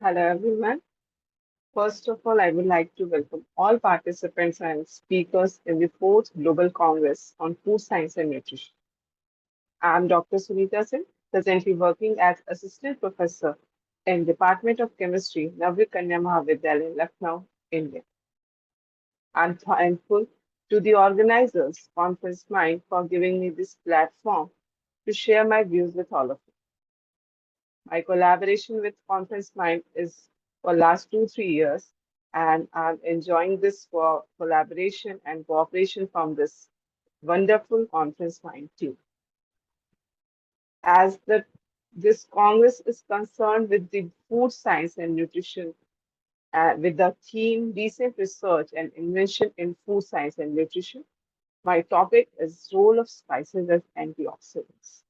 Hello, everyone. First of all, I would like to welcome all participants and speakers in the fourth Global Congress on Food Science and Nutrition. I'm Dr. Sunita Singh, presently working as Assistant Professor in Department of Chemistry, Navya Kanya Mahavidyalaya, Lucknow, India. I'm thankful to the organizers, Conference Mind, for giving me this platform to share my views with all of you. My collaboration with Conference Mind is for last 2, 3 years, and I'm enjoying this for collaboration and cooperation from this wonderful Conference Mind team. As this Congress is concerned with the food science and nutrition, with the theme recent research and invention in food science and nutrition, my topic is role of spices as antioxidants.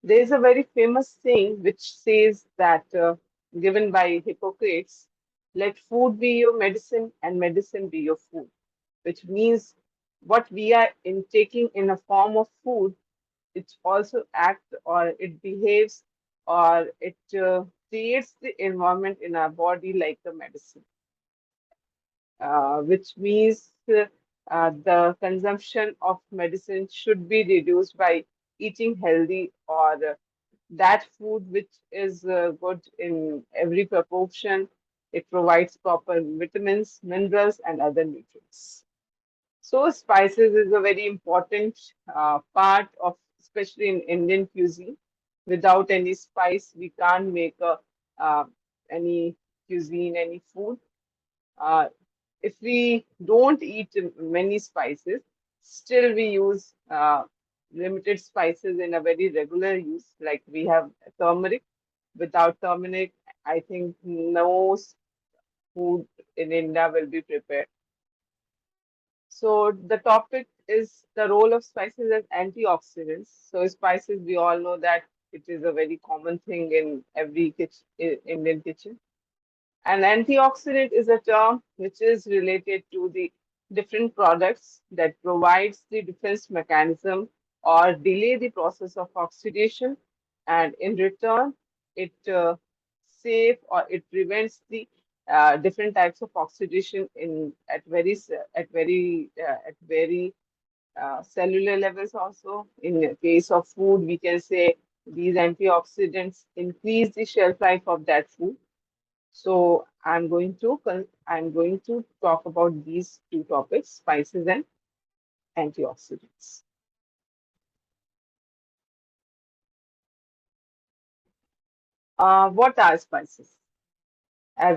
There is a very famous saying which says that, given by Hippocrates, let food be your medicine and medicine be your food, which means what we are intaking in a form of food, it also acts or it behaves or it creates the environment in our body like the medicine, which means the consumption of medicine should be reduced by eating healthy or that food which is good in every proportion. It provides proper vitamins, minerals, and other nutrients. So, spices is a very important part of, especially in Indian cuisine. Without any spice, we can't make any cuisine, any food. Uh, if we don't eat many spices, still we use limited spices in a very regular use, like we have turmeric. Without turmeric, I think no food in India will be prepared. So the topic is the role of spices as antioxidants. So spices, we all know that it is a very common thing in every Indian kitchen. An antioxidant is a term which is related to the different products that provides the defense mechanism or delay the process of oxidation, and in return, it save or it prevents the different types of oxidation in at very cellular levels also. In the case of food, we can say these antioxidants increase the shelf life of that food. So I'm going to talk about these two topics, spices and antioxidants. What are spices? As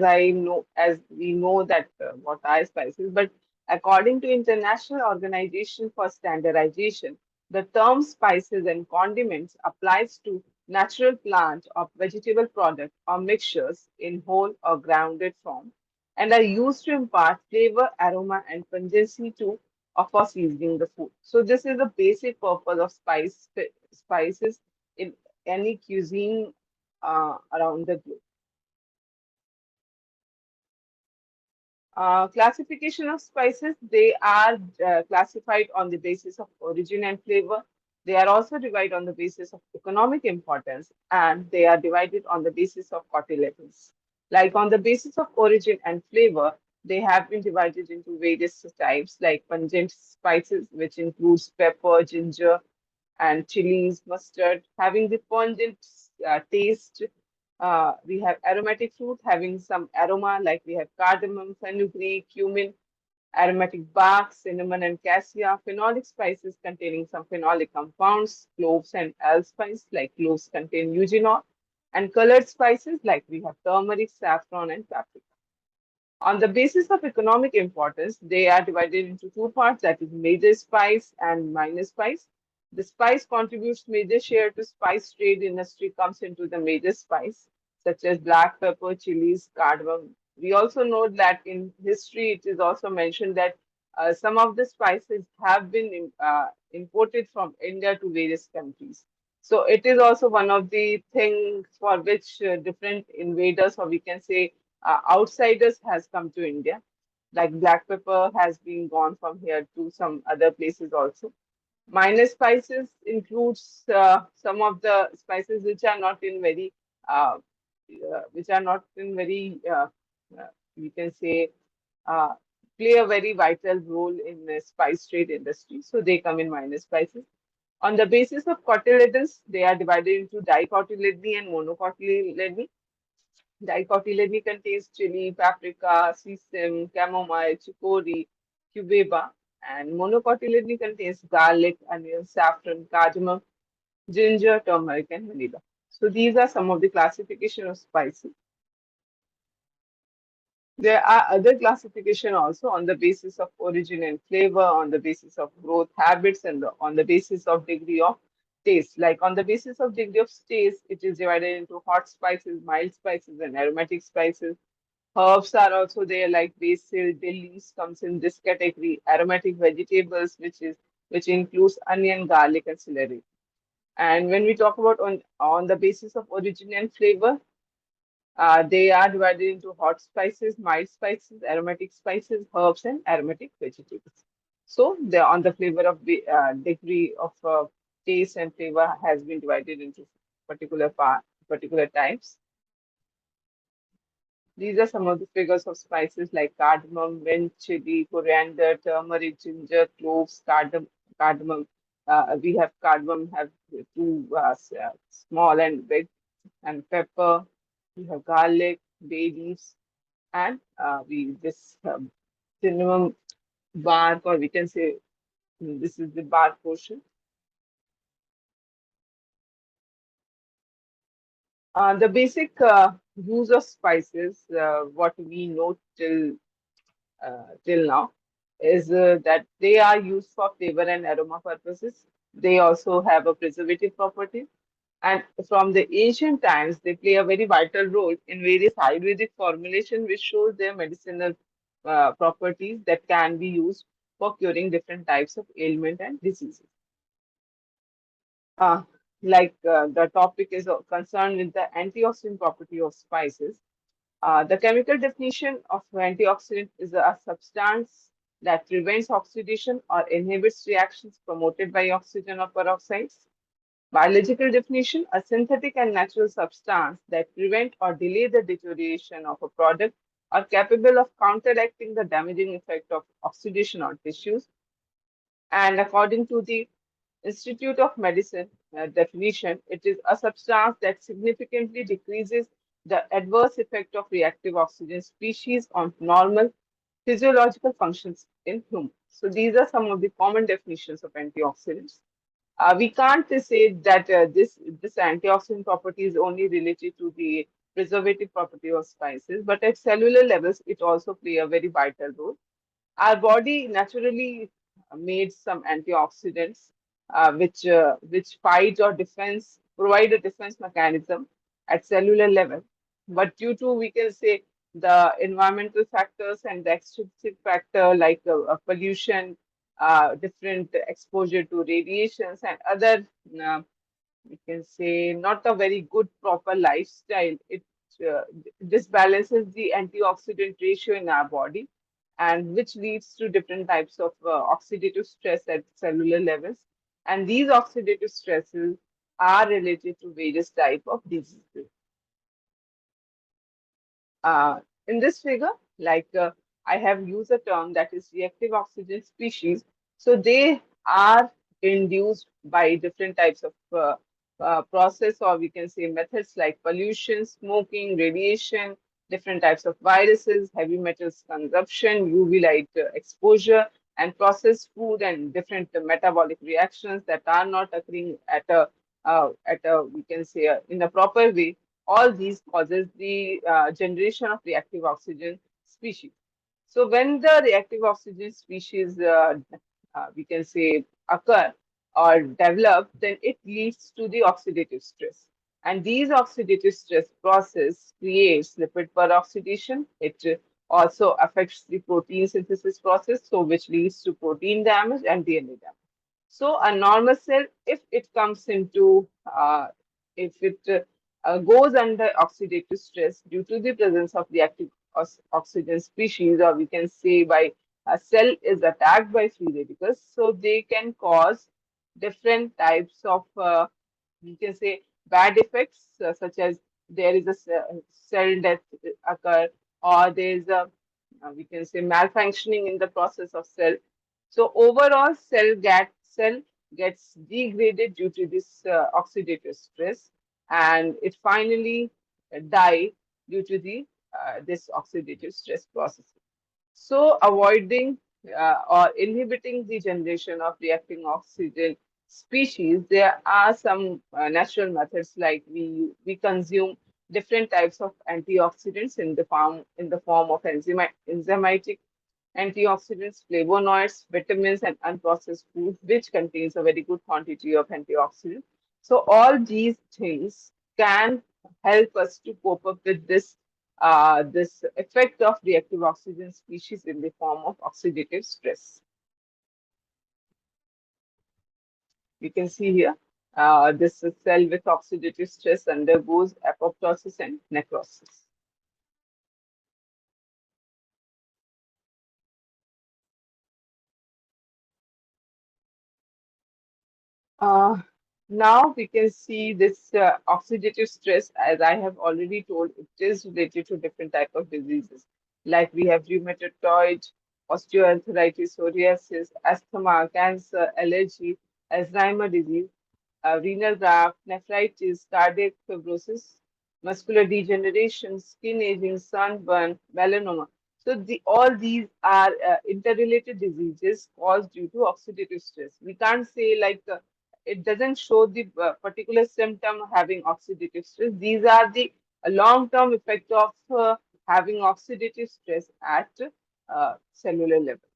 we know that what are spices, but according to International Organization for Standardization, the term spices and condiments applies to natural plant or vegetable product or mixtures in whole or grounded form and are used to impart flavor, aroma, and pungency to or for seasoning the food. So this is the basic purpose of spices in any cuisine around the globe. Classification of spices, they are classified on the basis of origin and flavor. They are also divided on the basis of economic importance, and they are divided on the basis of quality levels. Like on the basis of origin and flavor, they have been divided into various types like pungent spices, which includes pepper, ginger, and chilies, mustard, having the pungent taste. We have aromatic fruit having some aroma, like we have cardamom, fenugreek, cumin, aromatic bark, cinnamon, and cassia. Phenolic spices containing some phenolic compounds, cloves and allspice, like cloves contain eugenol, and colored spices, like we have turmeric, saffron, and paprika. On the basis of economic importance, they are divided into two parts, that is major spice and minor spice. The spice contributes major share to spice trade industry comes into the major spice, such as black pepper, chilies, cardamom. We also know that in history, it is also mentioned that some of the spices have been imported from India to various countries. So it is also one of the things for which different invaders, or we can say outsiders, has come to India. Like black pepper has been gone from here to some other places also. Minor spices includes some of the spices which are not in very which are not in very, we can say, uh, play a very vital role in the spice trade industry. So they come in minor spices. On the basis of cotyledons, they are divided into dicotyledony and monocotyledony. Dicotyledony contains chili, paprika, sesame, chamomile, chicory, cubeba, and monocotyledony contains garlic, onion, saffron, cardamom, ginger, turmeric, and vanilla. So these are some of the classification of spices. There are other classification also on the basis of origin and flavor, on the basis of growth habits, and on the basis of degree of taste. Like on the basis of degree of taste, it is divided into hot spices, mild spices, and aromatic spices. Herbs are also there, like basil, dill leaves comes in this category. Aromatic vegetables, which includes onion, garlic, and celery. And when we talk about on the basis of origin and flavor, they are divided into hot spices, mild spices, aromatic spices, herbs, and aromatic vegetables. So, on the flavor of the degree of taste and flavor has been divided into particular types. These are some of the figures of spices like cardamom, mint, chili, coriander, turmeric, ginger, cloves, cardamom. We have cardamom have two small and big, and pepper. We have garlic, bay leaves, and we this cinnamon bark, or we can say this is the bark portion. The basic use of spices, what we know till now, is that they are used for flavor and aroma purposes. They also have a preservative property. And from the ancient times, they play a very vital role in various Ayurvedic formulation, which shows their medicinal properties that can be used for curing different types of ailment and diseases. Uh, the topic is concerned with the antioxidant property of spices. The chemical definition of antioxidant is a substance that prevents oxidation or inhibits reactions promoted by oxygen or peroxides. Biological definition, a synthetic and natural substance that prevent or delay the deterioration of a product are capable of counteracting the damaging effect of oxidation on tissues. And according to the Institute of Medicine definition, it is a substance that significantly decreases the adverse effect of reactive oxygen species on normal physiological functions in humans. So these are some of the common definitions of antioxidants. We can't say that this antioxidant property is only related to the preservative property of spices, but at cellular levels, it also play a very vital role. Our body naturally made some antioxidants, which fight or defense, provide a defense mechanism at cellular level. But due to, we can say, the environmental factors and the extrinsic factor like pollution, different exposure to radiations and other, uh, we can say, not a very good proper lifestyle, it uh, disbalances the antioxidant ratio in our body, and which leads to different types of oxidative stress at cellular levels. And these oxidative stresses are related to various type of diseases. Uh, in this figure, I have used a term that is reactive oxygen species. So they are induced by different types of process, or we can say methods like pollution, smoking, radiation, different types of viruses, heavy metals consumption, UV light exposure, and processed food and different metabolic reactions that are not occurring at a we can say in a proper way. All these causes the generation of reactive oxygen species. So when the reactive oxygen species, we can say, occur or develop, then it leads to the oxidative stress. And these oxidative stress process creates lipid peroxidation. It also affects the protein synthesis process, so which leads to protein damage and DNA damage. So a normal cell, if it comes into, if it goes under oxidative stress due to the presence of reactive oxygen species, or we can say by a cell is attacked by free radicals, so they can cause different types of, we can say, bad effects, such as there is a cell death occur, or there is a we can say malfunctioning in the process of cell. So overall, cell gets degraded due to this oxidative stress, and it finally die due to the this oxidative stress process. So, avoiding or inhibiting the generation of reacting oxygen species, there are some natural methods like we consume different types of antioxidants in the form of enzymatic antioxidants, flavonoids, vitamins, and unprocessed food, which contains a very good quantity of antioxidants. So all these things can help us to cope up with this effect of reactive oxygen species in the form of oxidative stress. You can see here, this cell with oxidative stress undergoes apoptosis and necrosis. Uh, Now we can see this oxidative stress, as I have already told, it is related to different type of diseases. Like we have rheumatoid, osteoarthritis, psoriasis, asthma, cancer, allergy, Alzheimer disease, renal graft, nephritis, cardiac fibrosis, muscular degeneration, skin aging, sunburn, melanoma. So all these are interrelated diseases caused due to oxidative stress. We can't say like it doesn't show the particular symptom having oxidative stress. These are the long-term effect of having oxidative stress at cellular level.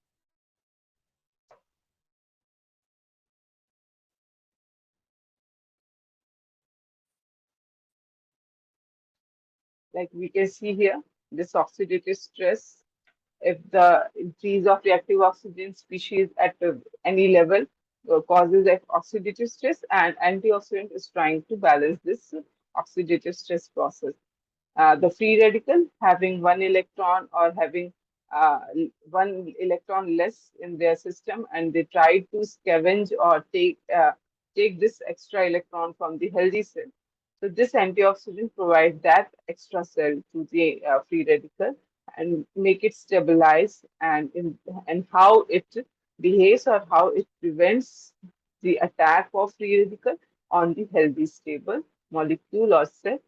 Like we can see here, this oxidative stress, if the increase of reactive oxygen species at any level causes oxidative stress, and antioxidant is trying to balance this oxidative stress process. The free radical having one electron or having one electron less in their system, and they try to scavenge or take this extra electron from the healthy cell. So this antioxidant provides that extra cell to the free radical and make it stabilize, and how it behaves or how it prevents the attack of free radical on the healthy stable molecule or cell.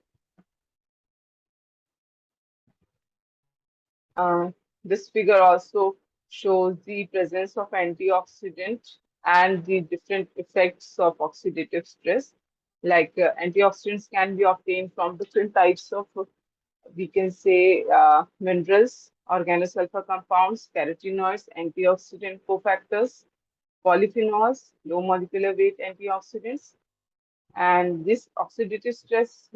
Uh, this figure also shows the presence of antioxidant and the different effects of oxidative stress. Like antioxidants can be obtained from different types of, we can say, minerals, organosulfur compounds, carotenoids, antioxidant cofactors, polyphenols, low molecular weight antioxidants. And this oxidative stress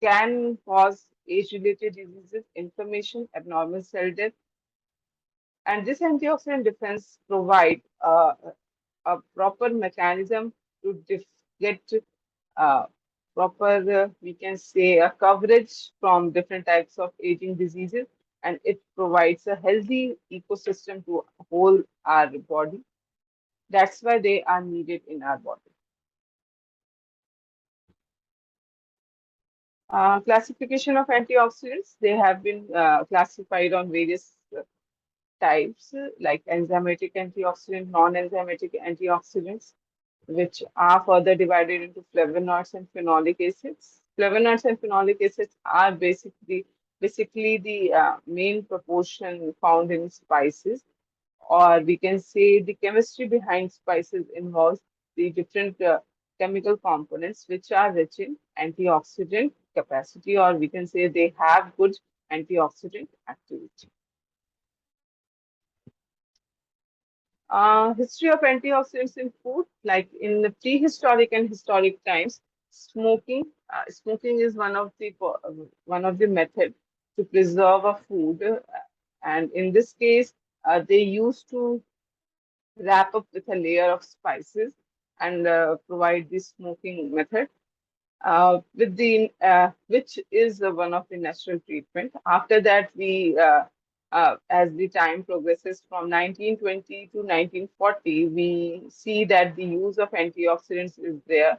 can cause age-related diseases, inflammation, abnormal cell death, and this antioxidant defense provide a proper mechanism to get uh, proper, we can say, a coverage from different types of aging diseases, and it provides a healthy ecosystem to whole our body. That's why they are needed in our body. Classification of antioxidants, they have been classified on various types like enzymatic antioxidant, non-enzymatic antioxidants, which are further divided into flavonoids and phenolic acids. Flavonoids and phenolic acids are basically the main proportion found in spices, or we can say the chemistry behind spices involves the different chemical components which are rich in antioxidant capacity, or we can say they have good antioxidant activity. History of antioxidants in food, like in the prehistoric and historic times, smoking. Smoking is one of the method to preserve a food, and in this case, they used to wrap up with a layer of spices and provide this smoking method with the which is one of the natural treatment. After that, as the time progresses from 1920 to 1940, we see that the use of antioxidants is there.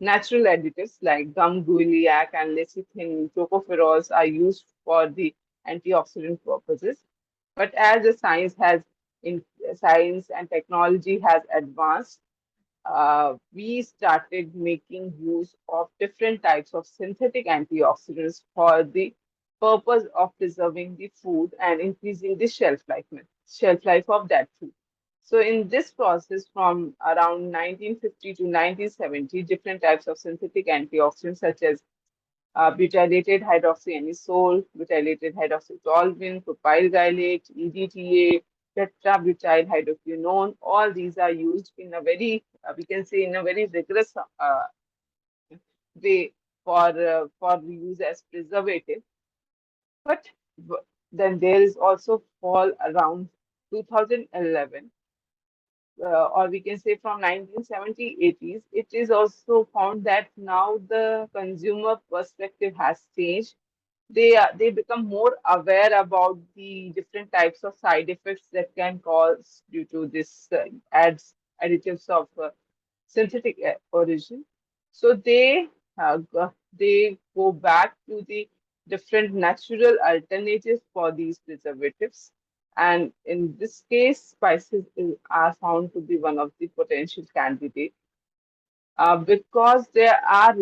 Natural additives like gum guaiac and lecithin tocopherols are used for the antioxidant purposes. But as the in science and technology has advanced, we started making use of different types of synthetic antioxidants for the purpose of preserving the food and increasing the shelf life of that food. So in this process, from around 1950 to 1970, different types of synthetic antioxidants such as butylated hydroxyanisole, butylated hydroxytoluene, propyl gylate, EDTA, tetrabutyl hydroquinone, all these are used in a very, we can say, in a very rigorous way for use as preservative. But then there is also fall around 2011 or we can say from 1970 80s, it is also found that now the consumer perspective has changed. They become more aware about the different types of side effects that can cause due to this additives of synthetic origin. So they go back to the different natural alternatives for these preservatives. And in this case, are found to be one of the potential candidates because there are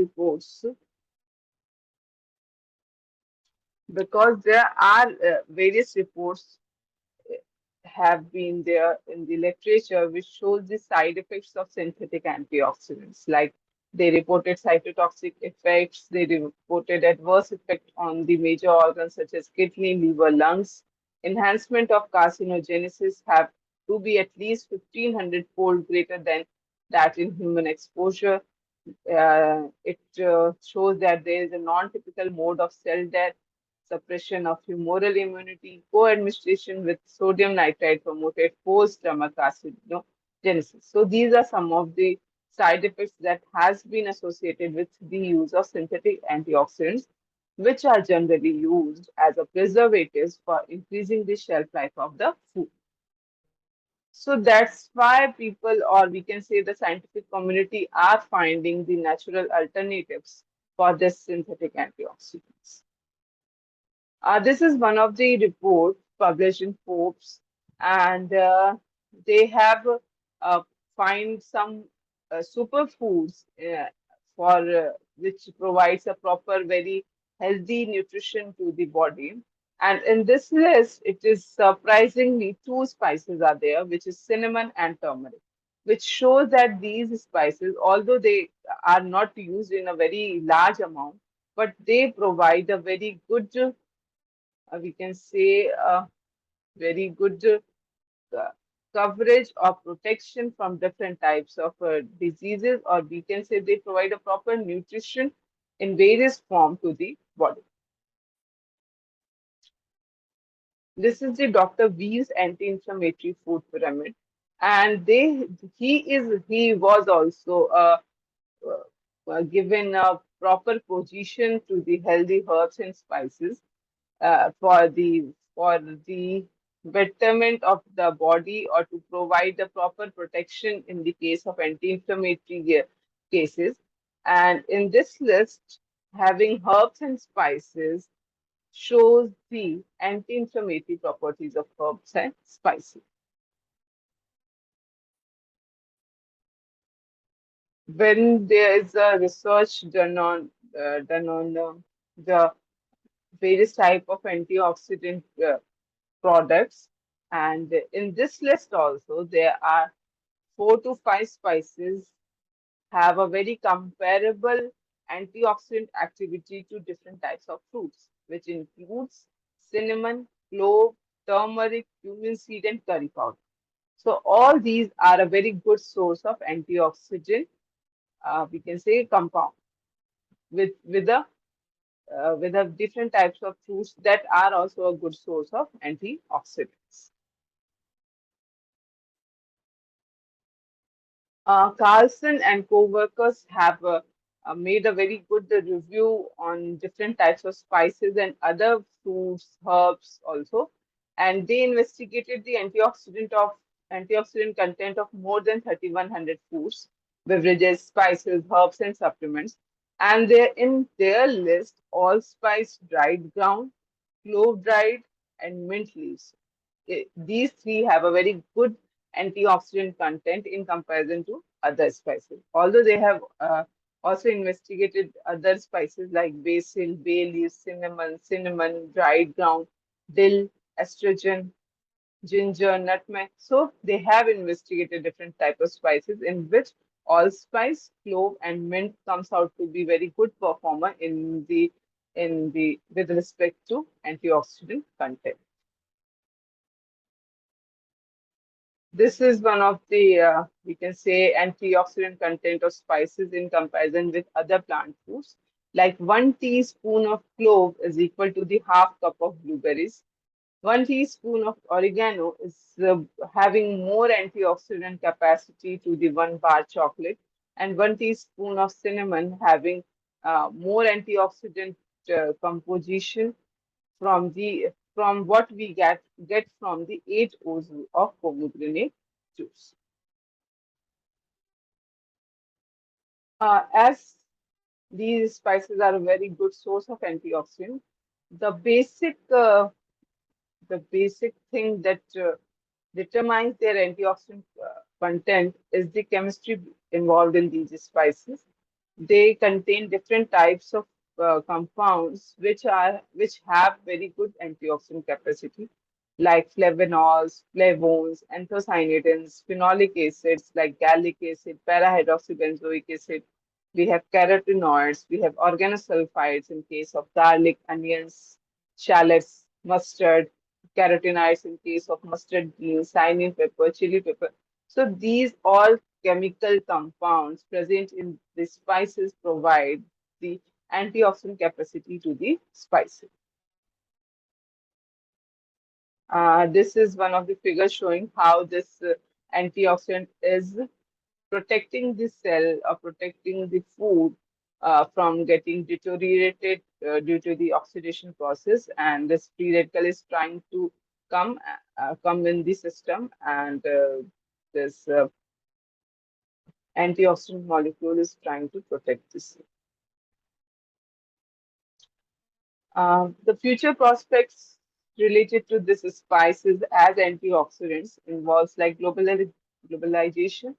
various reports have been there in the literature which shows the side effects of synthetic antioxidants. Like they reported cytotoxic effects, they reported adverse effect on the major organs such as kidney, liver, lungs. Enhancement of carcinogenesis have to be at least 1500-fold greater than that in human exposure. It shows that there is a non-typical mode of cell death, suppression of humoral immunity, co-administration with sodium nitrite promoted post-stomach acidogenesis. So these are some of the side effects that has been associated with the use of synthetic antioxidants, which are generally used as a preservatives for increasing the shelf life of the food. So that's why people, or we can say the scientific community, are finding the natural alternatives for this synthetic antioxidants. This is one of the reports published in Forbes, and they have uh, find some superfoods for which provides a proper, very healthy nutrition to the body. And in this list, it is surprisingly two spices are there, which is cinnamon and turmeric, which shows that these spices, although they are not used in a very large amount, but they provide a very good we can say very good coverage or protection from different types of diseases, or we can say they provide a proper nutrition in various form to the body. This is the Dr. V's anti-inflammatory food pyramid, and he was also given a proper position to the healthy herbs and spices for the betterment of the body or to provide the proper protection in the case of anti-inflammatory cases. And in this list, having herbs and spices shows the anti-inflammatory properties of herbs and spices. When there is a research done on the various type of antioxidant products. And in this list also, there are 4 to 5 spices have a very comparable antioxidant activity to different types of fruits, which includes cinnamon, clove, turmeric, cumin seed, and curry powder. So all these are a very good source of antioxidant, we can say compound with a different types of fruits that are also a good source of antioxidants. Carlson and co-workers have made a very good review on different types of spices and other fruits, herbs also, and they investigated the antioxidant content of more than 3,100 foods. beverages, spices, herbs, and supplements. And they're in their list allspice dried ground, clove dried, and mint leaves. These three have a very good antioxidant content in comparison to other spices. Although they have also investigated other spices like basil, bay leaves, cinnamon, dried ground, dill, estrogen, ginger, nutmeg. So they have investigated different type of spices in which allspice, clove, and mint comes out to be very good performer in the with respect to antioxidant content. This is one of the we can say antioxidant content of spices in comparison with other plant foods. Like 1 teaspoon of clove is equal to the half cup of blueberries. 1 teaspoon of oregano is having more antioxidant capacity to the 1 bar chocolate, and 1 teaspoon of cinnamon having more antioxidant composition from what we get from the 8 O's of pomegranate juice. As these spices are a very good source of antioxidant, the basic thing that determines their antioxidant content is the chemistry involved in these spices. They contain different types of compounds which have very good antioxidant capacity, like flavonols, flavones, anthocyanidins, phenolic acids like gallic acid, para-hydroxybenzoic acid. We have carotenoids, we have organosulfides in case of garlic, onions, shallots, mustard, carotenoids in case of mustard greens, cayenne pepper, chili pepper. So these all chemical compounds present in the spices provide the antioxidant capacity to the spices. This is one of the figures showing how this antioxidant is protecting the cell or protecting the food from getting deteriorated due to the oxidation process, and this free radical is trying to come in the system, and this antioxidant molecule is trying to protect this. The future prospects related to this spices as antioxidants involves like globalization.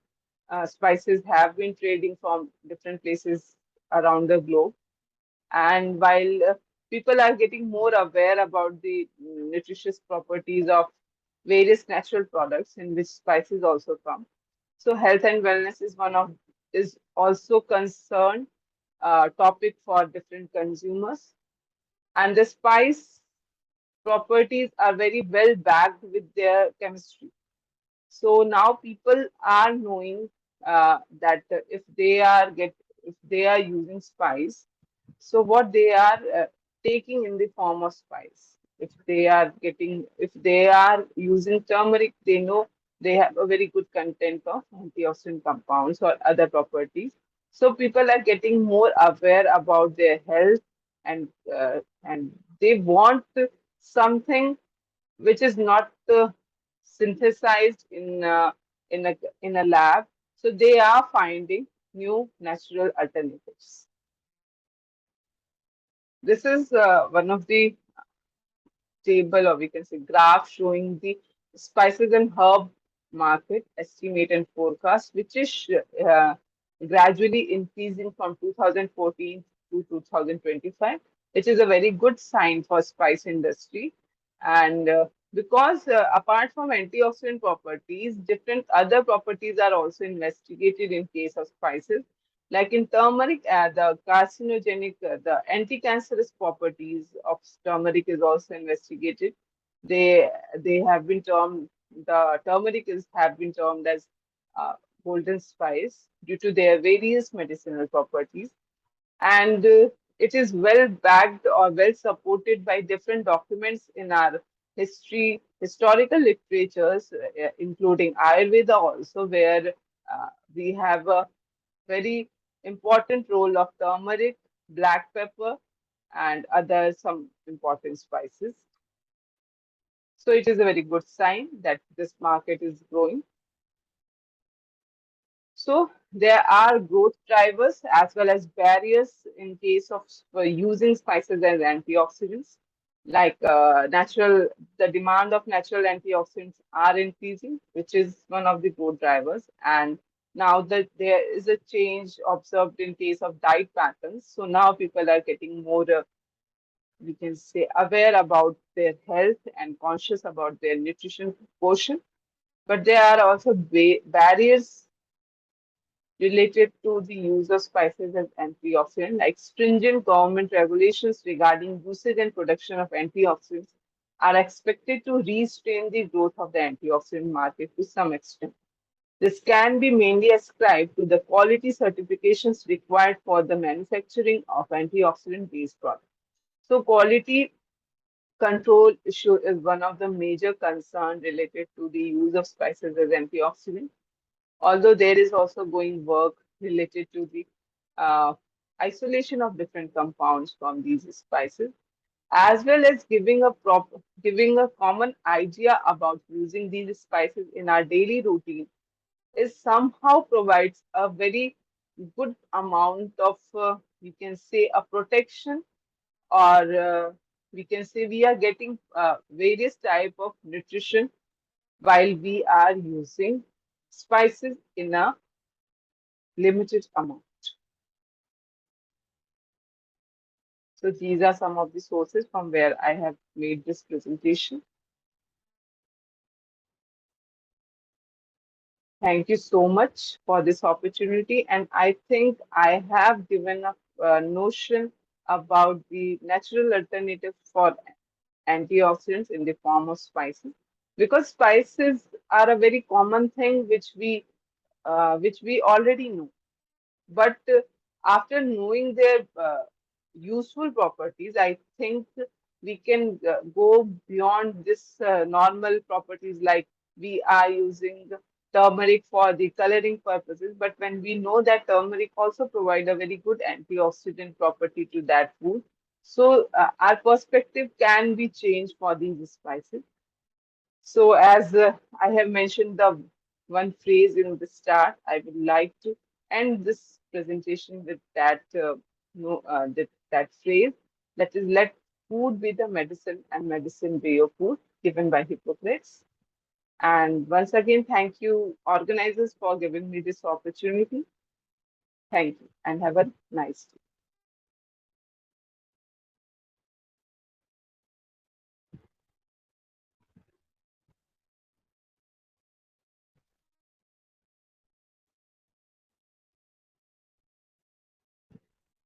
Spices have been trading from different places around the globe, and while people are getting more aware about the nutritious properties of various natural products in which spices also come, so health and wellness is also concerned topic for different consumers, and the spice properties are very well backed with their chemistry. So now people are knowing that if they are using spice, so what they are taking in the form of spice. If they are using turmeric, they know they have a very good content of antioxidant compounds or other properties. So people are getting more aware about their health, and they want something which is not synthesized in a lab. So they are finding new natural alternatives. This is one of the table, or we can say graph, showing the spices and herb market estimate and forecast, which is gradually increasing from 2014 to 2025, which is a very good sign for spice industry. And because apart from antioxidant properties, different other properties are also investigated in case of spices. Like in turmeric, the carcinogenic, the anti-cancerous properties of turmeric is also investigated. They have been termed the turmeric is have been termed as uh, golden spice due to their various medicinal properties, and it is well backed or well supported by different documents in our historical literatures, including Ayurveda also, where we have a very important role of turmeric, black pepper, and other some important spices. So it is a very good sign that this market is growing. So there are growth drivers as well as barriers in case of using spices as antioxidants. Like the demand of natural antioxidants are increasing, which is one of the growth drivers. And now that there is a change observed in case of diet patterns, so now people are getting more, we can say, aware about their health and conscious about their nutrition portion. But there are also barriers related to the use of spices as antioxidant, like stringent government regulations regarding usage and production of antioxidants are expected to restrain the growth of the antioxidant market to some extent. This can be mainly ascribed to the quality certifications required for the manufacturing of antioxidant-based products. So quality control issue is one of the major concerns related to the use of spices as antioxidant, although there is also going work related to the uh, isolation of different compounds from these spices, as well as giving a common idea about using these spices in our daily routine is somehow provides a very good amount of you can say a protection, or we can say we are getting various type of nutrition while we are using spices in a limited amount. So these are some of the sources from where I have made this presentation. Thank you so much for this opportunity. And I think I have given a notion about the natural alternative for antioxidants in the form of spices. Because spices are a very common thing which we already know. But after knowing their useful properties, I think we can go beyond this normal properties, like we are using turmeric for the coloring purposes. But when we know that turmeric also provide a very good antioxidant property to that food, so our perspective can be changed for these spices. So, as I have mentioned the one phrase in the start, I would like to end this presentation with that, no, that phrase, that is, let food be the medicine and medicine be your food, given by Hippocrates. And once again, thank you, organizers, for giving me this opportunity. Thank you, and have a nice day.